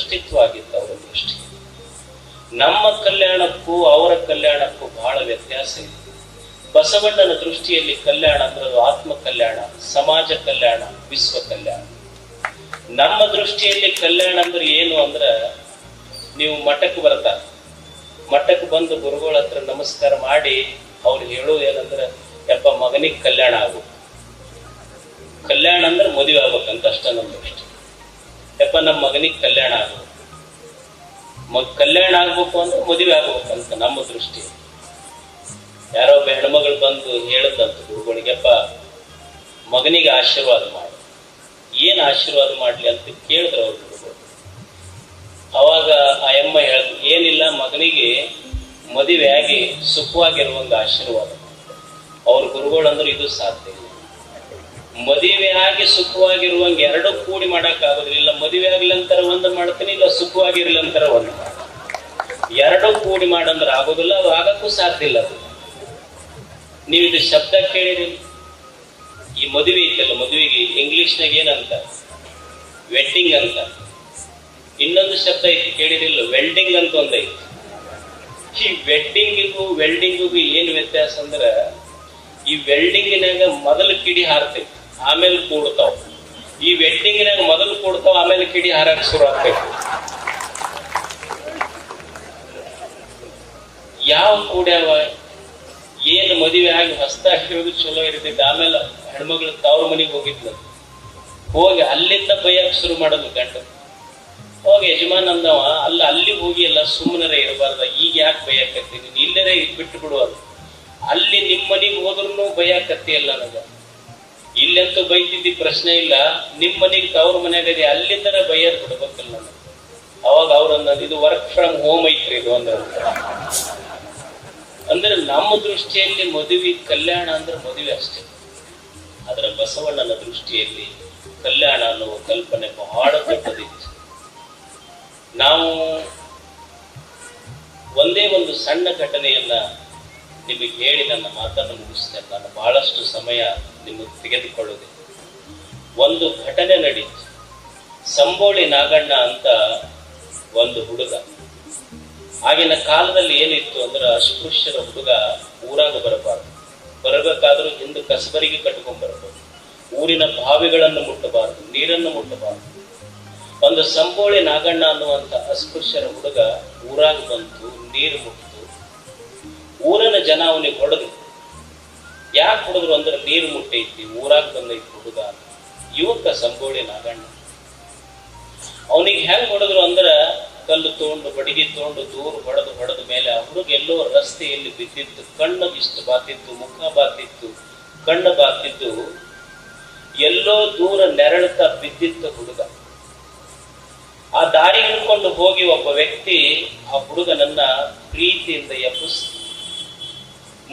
ಭ್ರಷ್ಟಿತ್ವ ಆಗಿತ್ತು ಅವರ ದೃಷ್ಟಿ. ನಮ್ಮ ಕಲ್ಯಾಣಕ್ಕೂ ಅವರ ಕಲ್ಯಾಣಕ್ಕೂ ಬಹಳ ವ್ಯತ್ಯಾಸ ಇದೆ. ಬಸವಣ್ಣನ ದೃಷ್ಟಿಯಲ್ಲಿ ಕಲ್ಯಾಣ ಅಂದ್ರೆ ಅದು ಆತ್ಮ ಕಲ್ಯಾಣ, ಸಮಾಜ ಕಲ್ಯಾಣ, ವಿಶ್ವ ಕಲ್ಯಾಣ. ನಮ್ಮ ದೃಷ್ಟಿಯಲ್ಲಿ ಕಲ್ಯಾಣ ಅಂದ್ರೆ ಏನು ಅಂದ್ರ, ನೀವು ಮಠಕ್ಕೆ ಬರ್ತಾರ, ಮಠಕ್ಕೆ ಬಂದು ಗುರುಗಳ ಹತ್ರ ನಮಸ್ಕಾರ ಮಾಡಿ ಅವ್ರು ಹೇಳೋದು ಏನಂದ್ರೆ, ಯಪ್ಪ ಮಗನಿಗೆ ಕಲ್ಯಾಣ ಆಗ್ಬೇಕು. ಕಲ್ಯಾಣ ಅಂದ್ರೆ ಮದುವೆ ಆಗ್ಬೇಕಂತ ಅಷ್ಟ ನಮ್ಮ ದೃಷ್ಟಿ. ಯಪ್ಪ ನಮ್ಮ ಮಗನಿಗೆ ಕಲ್ಯಾಣ ಆಗ್ಬೇಕು, ಕಲ್ಯಾಣ ಆಗ್ಬೇಕು ಅಂದ್ರೆ ಮದುವೆ ಆಗ್ಬೇಕಂತ ನಮ್ಮ ದೃಷ್ಟಿ. ಯಾರೋ ಒಬ್ಬ ಹೆಣ್ಮಗಳು ಬಂದು ಹೇಳದಂತ ಗುರುಗಳಿಗೆಪ್ಪ ಮಗನಿಗೆ ಆಶೀರ್ವಾದ ಮಾಡಿ. ಏನ್ ಆಶೀರ್ವಾದ ಮಾಡ್ಲಿ ಅಂತ ಕೇಳಿದ್ರು ಅವ್ರ ಗುರುಗಳು. ಅವಾಗ ಆ ಎಮ್ಮ ಹೇಳಿದ್ರು, ಏನಿಲ್ಲ, ಮಗನಿಗೆ ಮದುವೆ ಆಗಿ ಸುಖವಾಗಿರುವಂಗ ಆಶೀರ್ವಾದ. ಅವ್ರ ಗುರುಗಳು ಅಂದ್ರೆ ಇದು ಸಾಧ್ಯ ಇಲ್ಲ. ಮದುವೆ ಆಗಿ ಸುಖವಾಗಿರುವಂಗ ಎರಡು ಕೂಡಿ ಮಾಡಕ್ ಆಗೋದಿಲ್ಲ. ಮದುವೆ ಆಗ್ಲಂತರ ಒಂದು ಮಾಡ್ತೀನಿ, ಇಲ್ಲ ಸುಖವಾಗಿರ್ಲಂತರ ಒಂದು ಮಾಡ್ತೀನಿ. ಎರಡು ಕೂಡಿ ಮಾಡಂದ್ರೆ ಆಗೋದಿಲ್ಲ, ಅದು ಆಗಕ್ಕೂ ಸಾಧ್ಯ ಇಲ್ಲ. ಅದು ನೀವು ಇದು ಶಬ್ದ ಕೇಳಿರಿ, ಈ ಮದುವೆ ಐತಲ್ಲ, ಮದುವೆಗೆ ಇಂಗ್ಲಿಷ್ನಾಗ ಏನಂತ ವೆಡ್ಡಿಂಗ್ ಅಂತ. ಇನ್ನೊಂದು ಶಬ್ದ ಐತಿ ಕೇಳಿರಿಲ್ಲ, ವೆಲ್ಡಿಂಗ್ ಅಂತ ಒಂದೈತಿ. ಈ ವೆಡ್ಡಿಂಗಿಗೂ ವೆಲ್ಡಿಂಗಿಗೂ ಏನ್ ವ್ಯತ್ಯಾಸ ಅಂದ್ರ, ಈ ವೆಲ್ಡಿಂಗಿನಾಗ ಮೊದಲು ಕಿಡಿ ಹಾರ್ತೈತಿ, ಆಮೇಲೆ ಕೂಡ್ತಾವ. ಈ ವೆಡ್ಡಿಂಗಿನಾಗ ಮೊದಲು ಕೂಡ್ತಾವ, ಆಮೇಲೆ ಕಿಡಿ ಹಾರಕ್ ಶುರು ಆಗ್ತೈತಿ. ಯಾವ ಕೂಡ್ಯಾವ? ಏನು ಮದುವೆ ಆಗಿ ಹೊಸದಾಗಿರೋದು ಚಲೋ ಇರ್ತೈತಿ, ಆಮೇಲೆ ಹೆಣ್ಮಗಳು ತವ್ರ ಮನೆಗೆ ಹೋಗಿದ್ಲು, ಹೋಗಿ ಅಲ್ಲಿಂದ ಬೈಯಕ್ ಶುರು ಮಾಡೋದು ಗಂಡ. ಹೋಗಿ ಯಜಮಾನ್ ಅಂದವ, ಅಲ್ಲ ಅಲ್ಲಿ ಹೋಗಿ ಎಲ್ಲ ಸುಮ್ಮನರೇ ಇರಬಾರ್ದ, ಈಗ ಯಾಕೆ ಬೈಯಾಕತ್ತೀನಿ, ಇಲ್ಲರೇ ಬಿಟ್ಟು ಬಿಡುವುದು. ಅಲ್ಲಿ ನಿಮ್ಮ ಮನೆಗೆ ಹೋದ್ರೂ ಬೈಯಾಕತ್ತಿ ಅಲ್ಲ ನನಗ, ಇಲ್ಲಂತೂ ಬೈತಿದ್ದಿ ಪ್ರಶ್ನೆ ಇಲ್ಲ, ನಿಮ್ಮ ಮನೆಗೆ ತವ್ರ ಮನೆಯಾಗದೆ ಅಲ್ಲಿಂದರ ಬೈಯರ್ ಬಿಡ್ಬೇಕಲ್ಲ ನನಗೆ. ಅವಾಗ ಅವ್ರನ್ನ ಇದು ವರ್ಕ್ ಫ್ರಮ್ ಹೋಮ್ ಐತ್ರಿ ಇದು ಅಂದ್ರೆ ನಮ್ಮ ದೃಷ್ಟಿಯಲ್ಲಿ ಮದುವೆ ಕಲ್ಯಾಣ ಅಂದ್ರೆ ಮದುವೆ ಅಷ್ಟೇ. ಅದರ ಬಸವಣ್ಣನ ದೃಷ್ಟಿಯಲ್ಲಿ ಕಲ್ಯಾಣ ಅನ್ನುವ ಕಲ್ಪನೆ ಬಹಳ ದೊಡ್ಡದಿತ್ತು. ನಾವು ಒಂದೇ ಒಂದು ಸಣ್ಣ ಘಟನೆಯನ್ನ ನಿಮಗೆ ಹೇಳಿ ನನ್ನ ಮಾತನ್ನು ಮುಗಿಸ್ತೇನೆ. ನಾನು ಬಹಳಷ್ಟು ಸಮಯ ನಿಮಗೆ ತೆಗೆದುಕೊಳ್ಳುವುದಿಲ್ಲ. ಒಂದು ಘಟನೆ ನಡೀತು. ಸಂಬೋಳಿ ನಾಗಣ್ಣ ಅಂತ ಒಂದು ಹುಡುಗ, ಆಗಿನ ಕಾಲದಲ್ಲಿ ಏನಿತ್ತು ಅಂದ್ರೆ ಅಸ್ಪೃಶ್ಯರ ಹುಡುಗ ಊರಾಗ ಬರಬಾರ್ದು, ಬರಬೇಕಾದ್ರೂ ಹಿಂದೆ ಕಸಬರಿಗೆ ಕಟ್ಕೊಂಡ್ ಬರಬಹುದು, ಊರಿನ ಬಾವಿಗಳನ್ನು ಮುಟ್ಟಬಾರದು, ನೀರನ್ನು ಮುಟ್ಟಬಾರದು. ಒಂದು ಸಂಬೋಳಿ ನಾಗಣ್ಣ ಅನ್ನುವಂತ ಅಸ್ಪೃಶ್ಯರ ಹುಡುಗ ಊರಾಗ ಬಂತು, ನೀರು ಮುಟ್ಟಿತು. ಊರನ ಜನ ಅವನಿಗೆ ಹೊಡೆದು, ಯಾಕೆ ಹೊಡೆದ್ರು ಅಂದ್ರೆ ನೀರು ಮುಟ್ಟೈತಿ, ಊರಾಗ ಬಂದೈತಿ ಹುಡುಗ. ಯುವಕ ಸಂಬೋಳಿ ನಾಗಣ್ಣ ಅವನಿಗೆ ಹೆಂಗ್ ಹೊಡೆದ್ರು ಅಂದ್ರ, ಕಲ್ಲು ತಗೊಂಡು ಬಡಿಗೆ ತಗೊಂಡು ದೂರ ಹೊಡೆದ ಮೇಲೆ ಆ ಹುಡುಗ ಎಲ್ಲೋ ರಸ್ತೆಯಲ್ಲಿ ಬಿದ್ದಿತ್ತು. ಕಣ್ಣು ಇಷ್ಟು ಬಾತಿತ್ತು, ಮುಖ ಬಾತಿತ್ತು, ಕಣ್ಣು ಬಾತಿದ್ದು, ಎಲ್ಲೋ ದೂರ ನೆರಳುತ್ತಾ ಬಿದ್ದಿತ್ತು ಹುಡುಗ. ಆ ದಾರಿ ಹಿಡ್ಕೊಂಡು ಹೋಗಿ ಒಬ್ಬ ವ್ಯಕ್ತಿ ಆ ಹುಡುಗನನ್ನ ಪ್ರೀತಿಯಿಂದ ಎಬ್ಬಿಸ್ತ.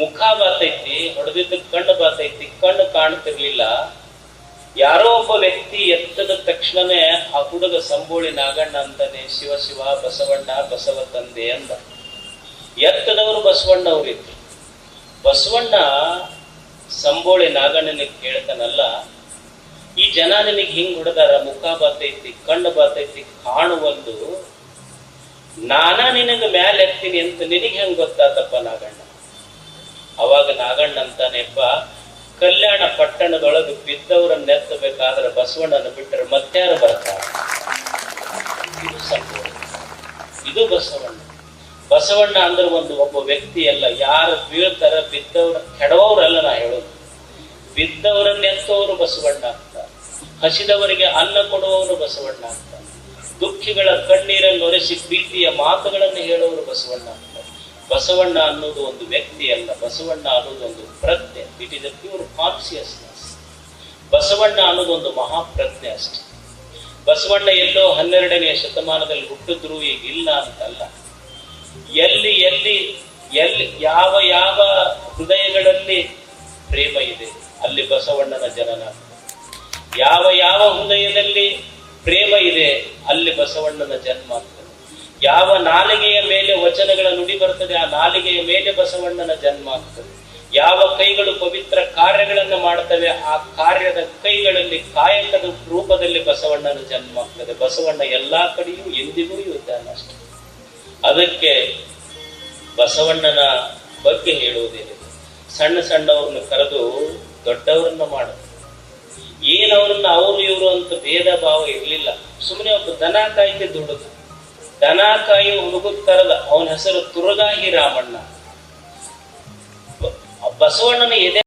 ಮುಖ ಬಾತೈತಿ, ಹೊಡೆದಿದ್ದ ಕಣ್ಣು ಬಾತೈತಿ, ಕಣ್ಣು ಕಾಣ್ತಿರ್ಲಿಲ್ಲ. ಯಾರೋ ಒಬ್ಬ ವ್ಯಕ್ತಿ ಎತ್ತದ ತಕ್ಷಣನೇ ಆ ಹುಡುಗ ಸಂಬೋಳಿ ನಾಗಣ್ಣ ಅಂತಾನೆ, ಶಿವ ಶಿವ ಬಸವಣ್ಣ ಬಸವ ತಂದೆ ಅಂದ. ಎತ್ತದವರು ಬಸವಣ್ಣ ಅವರಿದ್ರು. ಬಸವಣ್ಣ ಸಂಬೋಳಿ ನಾಗಣ್ಣನಿಗೆ ಕೇಳ್ತಾನಲ್ಲ, ಈ ಜನ ನಿನಗೆ ಹಿಂಗ್ ಹೊಡೆದಾರ, ಮುಖ ಬಾತೈತಿ, ಕಣ್ಣು ಬಾತೈತಿ, ಕಾಣುವಲ್ದು, ನಾನಾ ನಿನಗ ಮ್ಯಾಲೆ ಎತ್ತೀನಿ ಅಂತ ನಿನಗೆ ಹೆಂಗ್ ಗೊತ್ತಾತಪ್ಪ ನಾಗಣ್ಣ? ಅವಾಗ ನಾಗಣ್ಣ ಅಂತಾನೆಪ್ಪ, ಕಲ್ಯಾಣ ಪಟ್ಟಣದೊಳಗೆ ಬಿದ್ದವರನ್ನ ಎತ್ತಬೇಕಾದ್ರೆ ಬಸವಣ್ಣನ ಬಿಟ್ಟರೆ ಮತ್ತಾರು ಬರ್ತಾರೆ. ಇದು ಸಂಬೋಳಿ, ಇದು ಬಸವಣ್ಣ. ಬಸವಣ್ಣ ಅಂದ್ರೆ ಒಬ್ಬ ವ್ಯಕ್ತಿ ಅಲ್ಲ, ಯಾರು ಬೀಳ್ತಾರ ಬಿದ್ದವ್ರ ಕೆಡವವ್ರಲ್ಲ. ನಾ ಹೇಳೋದು, ಬಿದ್ದವರನ್ನ ಎತ್ತುವವರು ಬಸವಣ್ಣ ಅಂತ, ಹಸಿದವರಿಗೆ ಅನ್ನ ಕೊಡುವವರು ಬಸವಣ್ಣ ಅಂತ, ದುಃಖಿಗಳ ಕಣ್ಣೀರನ್ನು ಒರೆಸಿ ಪ್ರೀತಿಯ ಮಾತುಗಳನ್ನು ಹೇಳುವವರು ಬಸವಣ್ಣ ಅಂತ. ಬಸವಣ್ಣ ಅನ್ನೋದು ಒಂದು ವ್ಯಕ್ತಿ ಅಲ್ಲ, ಬಸವಣ್ಣ ಅನ್ನೋದು ಒಂದು ಪ್ರಜ್ಞೆ. It is a pure consciousness. Basavanna ಅನ್ನೋದು ಒಂದು ಮಹಾಪ್ರಜ್ಞೆ ಅಷ್ಟೇ. ಬಸವಣ್ಣ ಎಲ್ಲೋ 12ನೇ ಶತಮಾನದಲ್ಲಿ ಹುಟ್ಟಿದ್ರು ಈಗ ಇಲ್ಲ ಅಂತಲ್ಲ. ಎಲ್ಲಿ ಎಲ್ಲಿ ಎಲ್ಲಿ ಯಾವ ಯಾವ ಹೃದಯಗಳಲ್ಲಿ ಪ್ರೇಮ ಇದೆ ಅಲ್ಲಿ ಬಸವಣ್ಣನ ಜನನ. ಯಾವ ಯಾವ ಹೃದಯದಲ್ಲಿ ಪ್ರೇಮ ಇದೆ ಅಲ್ಲಿ ಬಸವಣ್ಣನ ಜನ್ಮ ಆಗ್ತದೆ. ಯಾವ ನಾಲಿಗೆಯ ಮೇಲೆ ವಚನಗಳ ನುಡಿ ಬರ್ತದೆ ಆ ನಾಲಿಗೆಯ ಮೇಲೆ ಬಸವಣ್ಣನ ಜನ್ಮ ಆಗ್ತದೆ. ಯಾವ ಕೈಗಳು ಪವಿತ್ರ ಕಾರ್ಯಗಳನ್ನು ಮಾಡ್ತವೆ ಆ ಕಾರ್ಯದ ಕೈಗಳಲ್ಲಿ ಕಾಯಕದ ರೂಪದಲ್ಲಿ ಬಸವಣ್ಣನ ಜನ್ಮ ಆಗ್ತದೆ. ಬಸವಣ್ಣ ಎಲ್ಲಾ ಕಡೆಯೂ ಎಂದಿಗೂ ಇದ್ದಾನೆ ಅಷ್ಟೆ. ಅದಕ್ಕೆ ಬಸವಣ್ಣನ ಬಗ್ಗೆ ಹೇಳುವುದೇನಿದೆ, ಸಣ್ಣ ಸಣ್ಣವ್ರನ್ನ ಕರೆದು ದೊಡ್ಡವರನ್ನ ಮಾಡುದು. ಏನವ್ರನ್ನ ಅವರು ಇವರು ಅಂತ ಭೇದ ಭಾವ ಇರ್ಲಿಲ್ಲ. ಸುಮ್ಮನೆ ಒಬ್ಬ ದನ ಕಾಯ್ತಿದ್ದ ಹುಡುಗ, ದನ ಕಾಯಿ ಹುಡುಗ ಕರೆದ, ಅವನ ಹೆಸರು ತುರಗಾಹಿ ರಾಮಣ್ಣ. ಬಸವಣ್ಣನ ಎದೆ